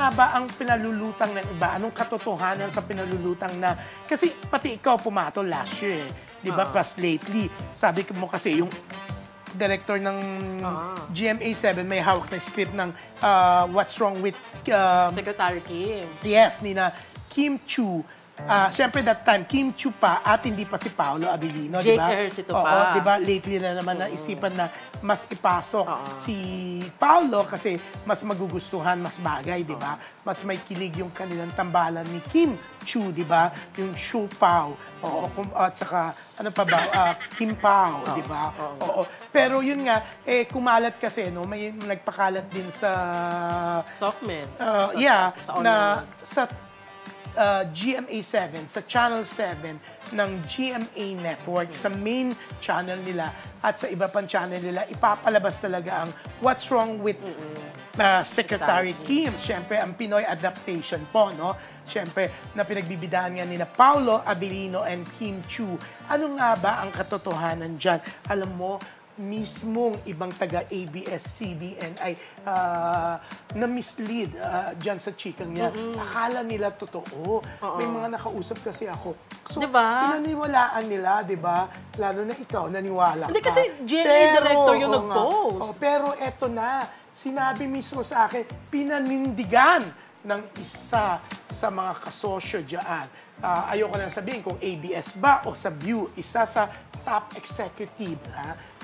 nga ba ang pinalulutang ng iba? Anong katotohanan sa pinalulutang na... Kasi pati ikaw pumatol last year, di ba? Plus lately, sabi mo kasi yung director ng GMA7 may hawak na script ng What's Wrong with... Secretary Kim. Yes, ni na Kim Chu. Siyempre that time, Kim Chu pa at hindi pa si Paolo Abilino, di ba? Jake Ayers ito pa. Di ba? Lately na naman naisipan na mas ipasok si Paolo kasi mas magugustuhan, mas bagay, di ba? Mas may kilig yung kanilang tambalan ni Kim Chu, di ba? Yung Shu Pao. At saka, ano pa ba? Kim Pao, di ba? Pero yun nga, kumalat kasi, no? May nagpakalat din sa... Softman. Sa GMA7, sa Channel 7 ng GMA Network, sa main channel nila at sa iba pang channel nila, ipapalabas talaga ang What's Wrong with Secretary Kim. Siyempre, ang Pinoy adaptation po, no? Siyempre, na pinagbibidahan nga nila Paolo Abilino and Kim Chu. Ano nga ba ang katotohanan dyan? Alam mo, mismong ibang taga-ABS-CBN ay na-mislead dyan sa chikang niya. Akala nila totoo. May mga nakausap kasi ako. So, diba? pinaniwalaan nila, di ba? Lalo na ikaw, naniwala Hindi kasi GMA director yung nag-post. Pero eto na, sinabi mismo sa akin, pinanindigan ng isa sa mga kasosyo dyan. Ayoko na sabihin kung ABS ba o sa View, isa sa top executive.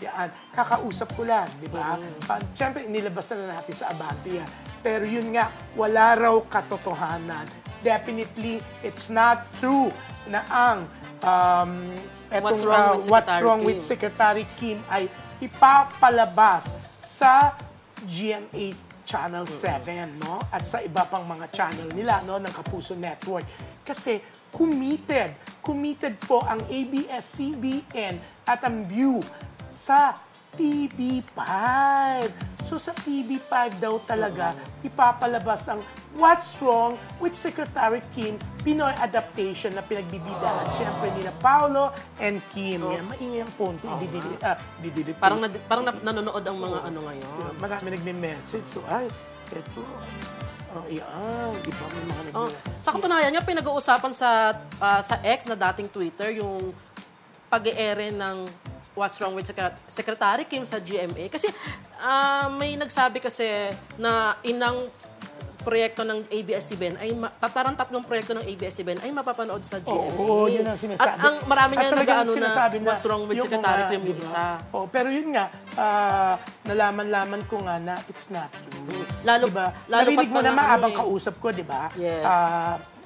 Yan. Kakausap ko lang, di ba? Siyempre, inilabas na natin sa Abante yan. Pero yun nga, wala raw katotohanan. Definitely, it's not true na ang What's Wrong with Secretary Kim ay ipapalabas sa GMA Channel 7, no? At sa iba pang mga channel nila, no? Ng Kapuso Network. Kasi committed po ang ABS-CBN at ang View sa TV5. So sa TV5 daw talaga ipapalabas ang What's Wrong with Secretary Kim, Pinoy adaptation na pinagbibidahan. Siyempre nila Paolo and Kim. Yan, maingay ang punto. Parang nanonood ang mga ano ngayon. Marami nagme-message. So, ay, eto. Yan. Di ba may mga nagme-message? Sa katunayan niya, pinag-uusapan sa X na dating Twitter, yung pag-e-ere ng What's Wrong with Secretary Kim sa GMA. Kasi may nagsabi kasi na inang proyekto ng ABS-CBN ay parang tatlong proyekto ng ABS-CBN ay mapapanood sa GMA. Oo, yun ang sinasabi. At ang marami nga nag-ano na What's Wrong with yung Secretary Kim yung isa. Pero yun nga, nalaman ko nga na it's not true. Lalo Narinig mo naman habang eh. kausap ko, di ba? Yes.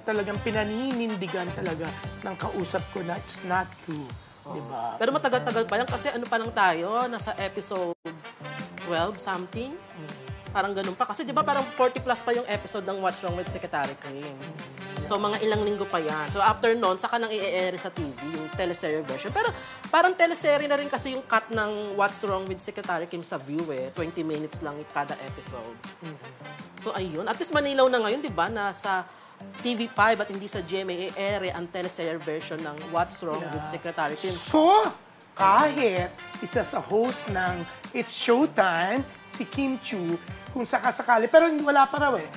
Talagang pinaninindigan talaga ng kausap ko na it's not true. Diba? Pero matagal-tagal pa yan kasi ano pa lang tayo, nasa episode 12 something. Parang ganun pa. Kasi di ba parang 40 plus pa yung episode ng What's Wrong with Secretary Kim. So mga ilang linggo pa yan. So after nun, saka nang i-air sa TV, yung teleserye version. Pero parang teleserye na rin kasi yung cut ng What's Wrong with Secretary Kim sa View eh. 20 minutes lang kada episode. So ayun. At least manilaw na ngayon, di ba? Nasa TV5 at hindi sa GMA ere ang teleserye version ng What's Wrong with Secretary Kim. So, kahit isa sa host ng It's Showtime, si Kim Chu, kung sakasakali, pero wala pa raw eh.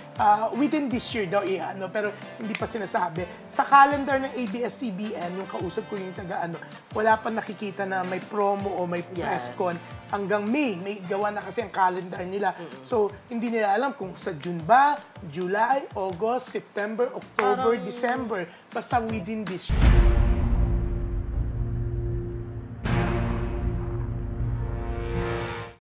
Within this year daw pero hindi pa sinasabi. Sa calendar ng ABS-CBN, yung kausap ko yung wala pa nakikita na may promo o may press con hanggang May. May gawa na kasi ang calendar nila. So, hindi nila alam kung sa June ba, July, August, September, October, December. Basta within this year.